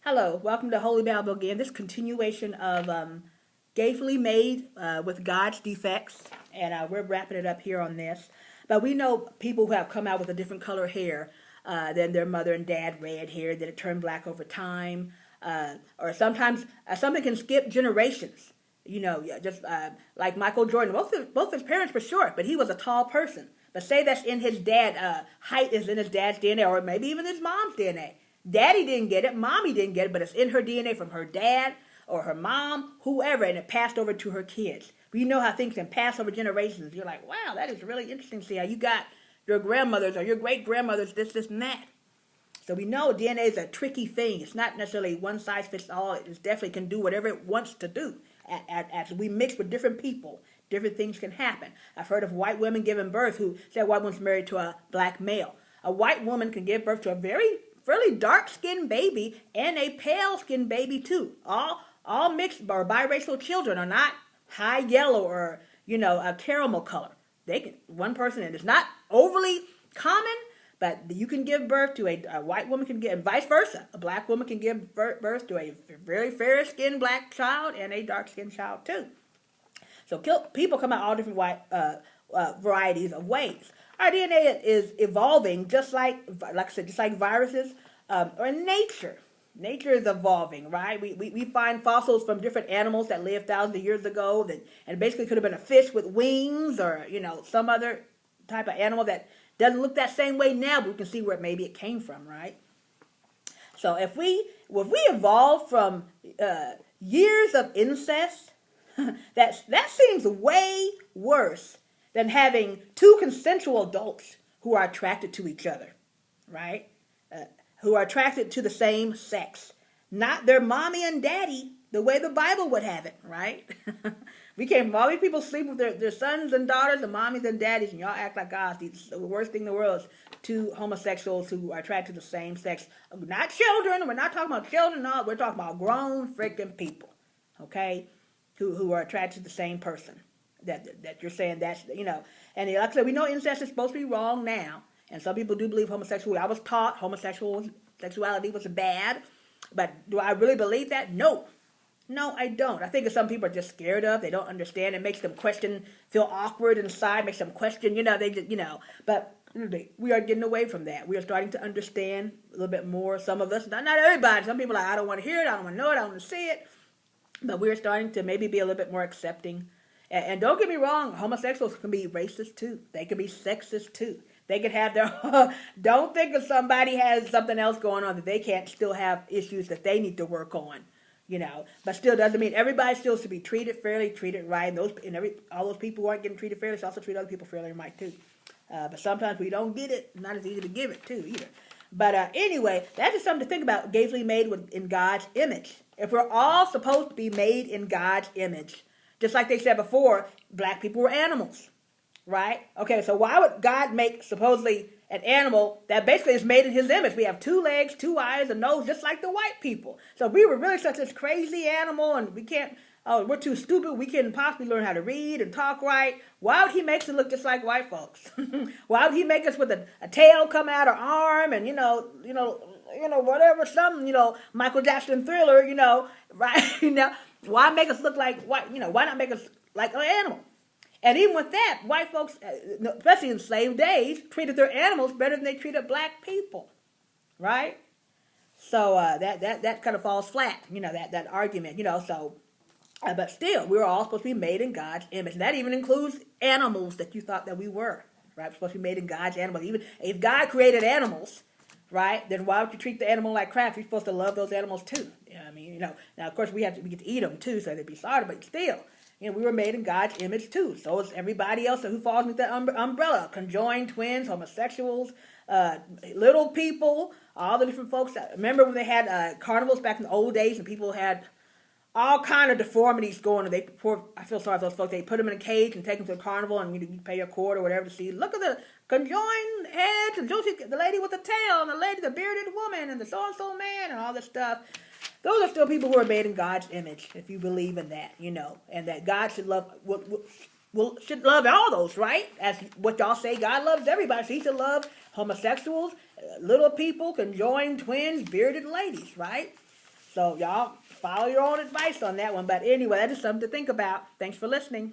Hello, welcome to Holy Babble again. This continuation of Gayfully Made with God's Defects, and we're wrapping it up here on this. But we know people who have come out with a different color hair than their mother and dad, red hair, that it turned black over time, or sometimes something can skip generations. Just like Michael Jordan, both his parents were short, but he was a tall person. But say that's in his dad, height is in his dad's DNA, or maybe even his mom's DNA. Daddy didn't get it, mommy didn't get it, but it's in her DNA from her dad or her mom, whoever, and it passed over to her kids. You know how things can pass over generations. You're like, wow, that is really interesting to see how you got your grandmothers or your great-grandmothers, this, and that. So we know DNA is a tricky thing. It's not necessarily one size fits all. It definitely can do whatever it wants to do. As we mix with different people, different things can happen. I've heard of white women giving birth who said white woman's married to a black male. A white woman can give birth to a very fairly dark-skinned baby and a pale-skinned baby too. All mixed or biracial children are not high yellow or a caramel color. One person, and it's not overly common, but you can give birth to a white woman can give, and vice versa. A black woman can give birth to a very fair-skinned black child and a dark-skinned child too. So people come out all different varieties of ways. Our DNA is evolving just like I said, just like viruses or nature. Nature is evolving, right? We find fossils from different animals that lived thousands of years ago, and basically could have been a fish with wings or some other type of animal that doesn't look that same way now, but we can see where maybe it came from, right? So if we evolved from years of incest, that seems way worse than having two consensual adults who are attracted to each other, right? Who are attracted to the same sex. Not their mommy and daddy, the way the Bible would have it, right? We can't have all these people sleep with their sons and daughters, and mommies and daddies, and y'all act like gods. The worst thing in the world is two homosexuals who are attracted to the same sex. Not children. We're not talking about children. No, we're talking about grown freaking people, okay? Who are attracted to the same person. That you're saying that's, and like I said, we know incest is supposed to be wrong now, and some people do believe homosexuality. I was taught homosexuality was bad, but do I really believe that? No, I don't. I think that some people are just scared of. They don't understand. It makes them question, feel awkward inside, makes them question. But we are getting away from that. We are starting to understand a little bit more. Some of us, not everybody. Some people are like, I don't want to hear it. I don't want to know it. I don't want to see it. But we're starting to maybe be a little bit more accepting. And don't get me wrong, homosexuals can be racist too. They can be sexist too. They can have their... Don't think if somebody has something else going on that they can't still have issues that they need to work on, But still doesn't mean everybody still should be treated fairly, treated right. And all those people who aren't getting treated fairly should also treat other people fairly and right too. But sometimes we don't get it. Not as easy to give it too either. But anyway, that's just something to think about. Gayfully made in God's image. If we're all supposed to be made in God's image, just like they said before, black people were animals, right? Okay, so why would God make supposedly an animal that basically is made in his image? We have 2 legs, 2 eyes, a nose, just like the white people. So if we were really such a crazy animal and we're too stupid, we couldn't possibly learn how to read and talk right, why would he make us look just like white folks? Why would he make us with a tail come out, or arm, and whatever, Michael Jackson Thriller, right? Why make us look like white? Why not make us like an animal? And even with that, white folks, especially in slave days, treated their animals better than they treated black people, right? So that kind of falls flat, that argument, So, but still, we were all supposed to be made in God's image. And that even includes animals that you thought that we were, right? We're supposed to be made in God's animals. Even if God created animals, right, then why would you treat the animal like crap? You're supposed to love those animals too. Now of course we get to eat them too, so they'd be slaughtered, but still, we were made in God's image too. So is everybody else who falls under that umbrella. Conjoined twins, homosexuals, little people, all the different folks. Remember when they had carnivals back in the old days, and people had all kind of deformities going, and I feel sorry for those folks. They put them in a cage and take them to a carnival, and you pay a quarter or whatever to see. Look at the conjoined heads, and the lady with the tail, and the bearded woman, and the so-and-so man, and all this stuff. Those are still people who are made in God's image, if you believe in that, and that God should love should love all those, right? As what y'all say, God loves everybody, so he should love homosexuals, little people, conjoined twins, bearded ladies, right? So y'all follow your own advice on that one. But anyway, that is something to think about. Thanks for listening.